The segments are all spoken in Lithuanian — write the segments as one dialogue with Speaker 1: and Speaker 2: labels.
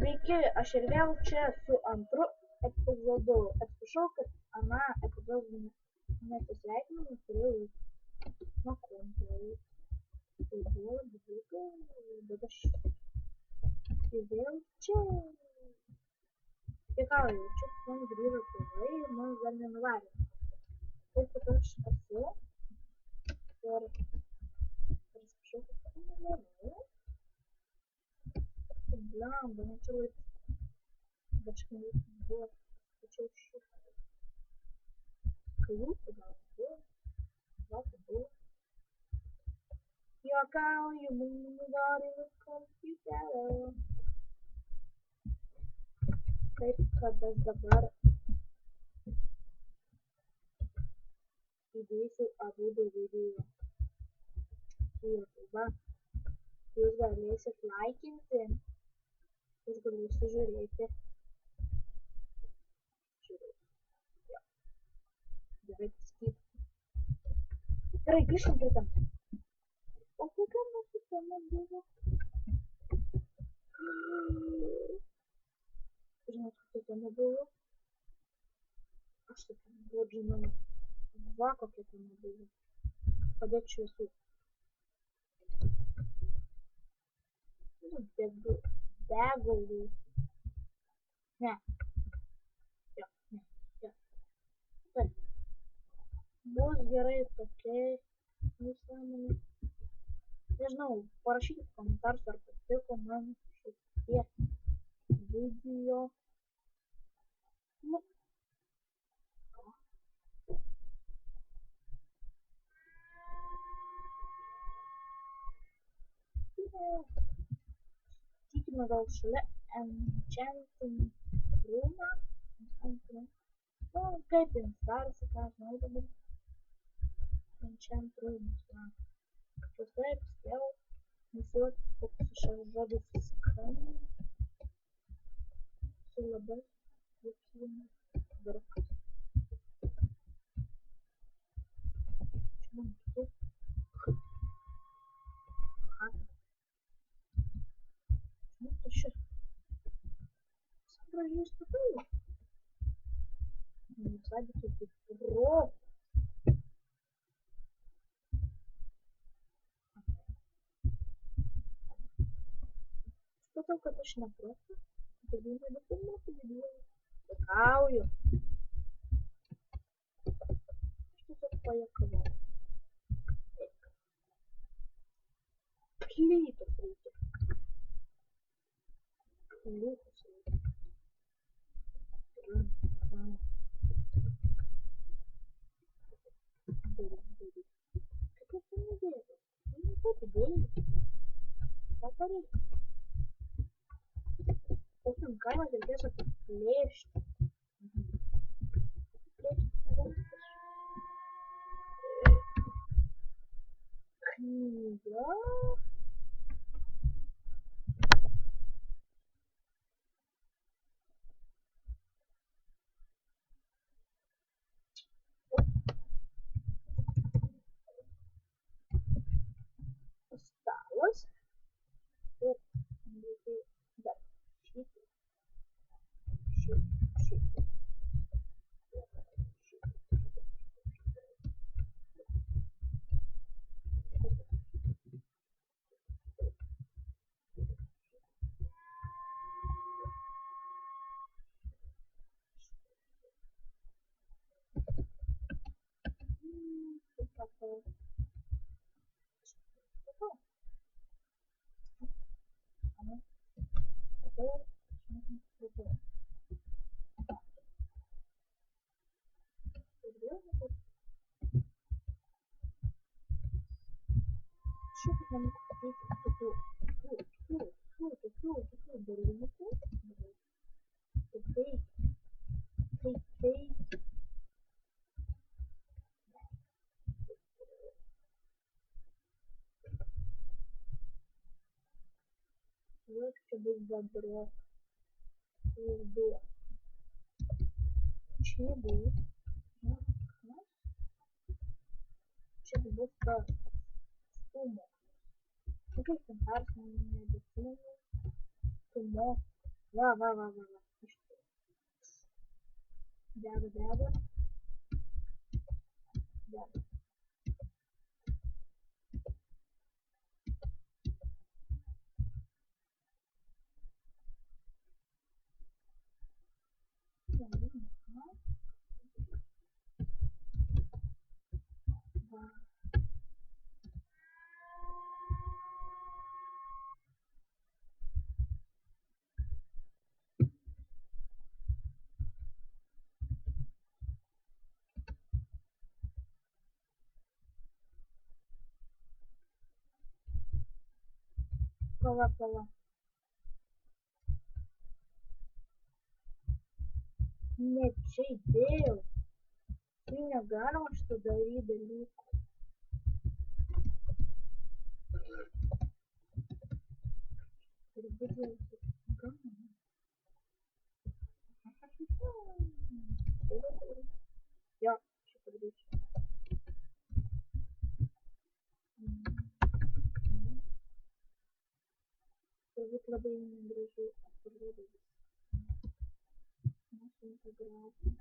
Speaker 1: Sveiki, aš ir vėl čia su antru epizodu. Atsiprašau, kad aną epizodą nepasveikinau, turėjau nuo kompiuterio. Tai buvo blogai, bet aš vėl čia. Tikauju, čia man grįžo tėvai ir man dar nenuvarė. Taip, kad aš esu ir atsiprašau, kad nenorėjau. Blemba, čia laikas. Kažkaip buvo, tačiau šitą. Kai jūsų gal buvo. Juokauju, nuvarinu kompiuterio. Taip, kad aš dabar įdėsiu abudu video į YouTube. Jūs galėsit laikinti, jūs galėsit žiūrėti. Gerai pasakyti. Gerai, grįžtam prie temos. O kokia mūsų tema buvo? Žinot, kokia tema buvo? Aš taip buvo, žinau. Va, kokia tema buvo. Padėk šviesų. Degalų. Ne. Jo. Taip. Bus gerai tokia nesąmonė. Nežinau, parašykit komentarus, ar patiko man šitie video. Nu. Tikime gal šalia enchanting roomą. Nu, kaip jums darasi, ką aš žinau dabar. Enchant rooms, man. Kažkas taip, spėjau. Nusiuot, koks šis žodis skamba. Su labai juokinga darokas. Čia man kitų. Hata. Nu, tai šis. Gražiai statuoju. Nusadičiau kaip rokas. Supratau, kad aš neprotu, todėl nebefilmuosiu video. Juokauju. Aš tiesiog pajuokavau. Plytos reikia. Plytos reikia. Kaip aš ten nedėjau? Taip įdėjau. Ką pareikia? Kokiam kaimas reikės apiplėšti. Knyga. Stalas. Ir reikia dar šitą. Čia bus bedrock. Vaizduoju. Čia bus. Čia bus tas stumo. Kaip ten persimė, nebesimė. Stumo. Ва. Дяба. Пала. Net šeit Dievs! Viņa garošu darīja liku. Ir vidējais garam. Jā, šeit ir. Varbūt labi negriežu par rodības. Mēs integrāciju.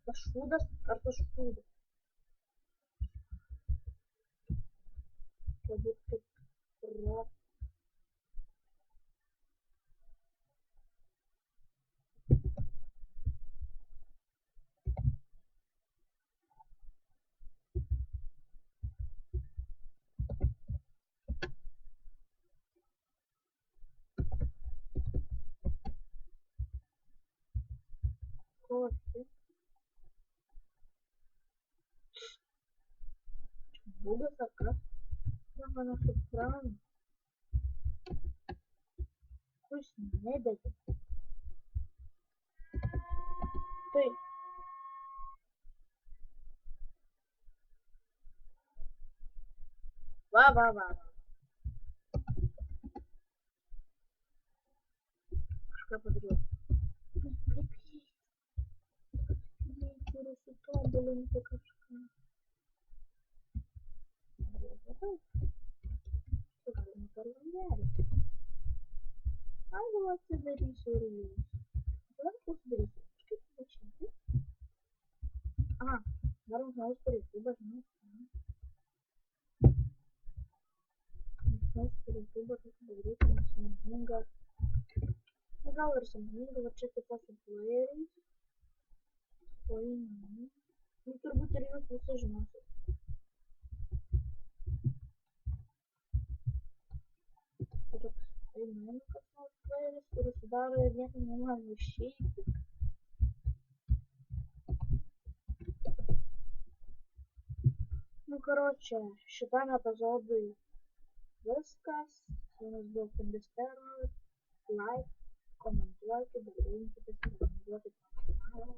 Speaker 1: Пошуdas ar pašūdu. Varbūt kaip rot. Кофе. Буга заказ. Как она все правильно. Пусть не дадут. Ты. Ва. Шкаф подрёт. Красота, блин, такая шкаф. Ai, vou acender isso aí. Agora eu posso ver isso. Acho que eu vou te. Ah, agora vamos por YouTube, né? Vamos por YouTube, aqui com o grupo, na Samsung. Legal, era Samsung, vou checar se players. Foi, não. E turbo teria que vocês não. Ну, как плейлист, удары, нет, нормальный щит. Ну, короче, считаем эпизоды высказ. У нас был Финдестерн, лайк, коммент, лайки, добрынки, подписывайтесь на канал.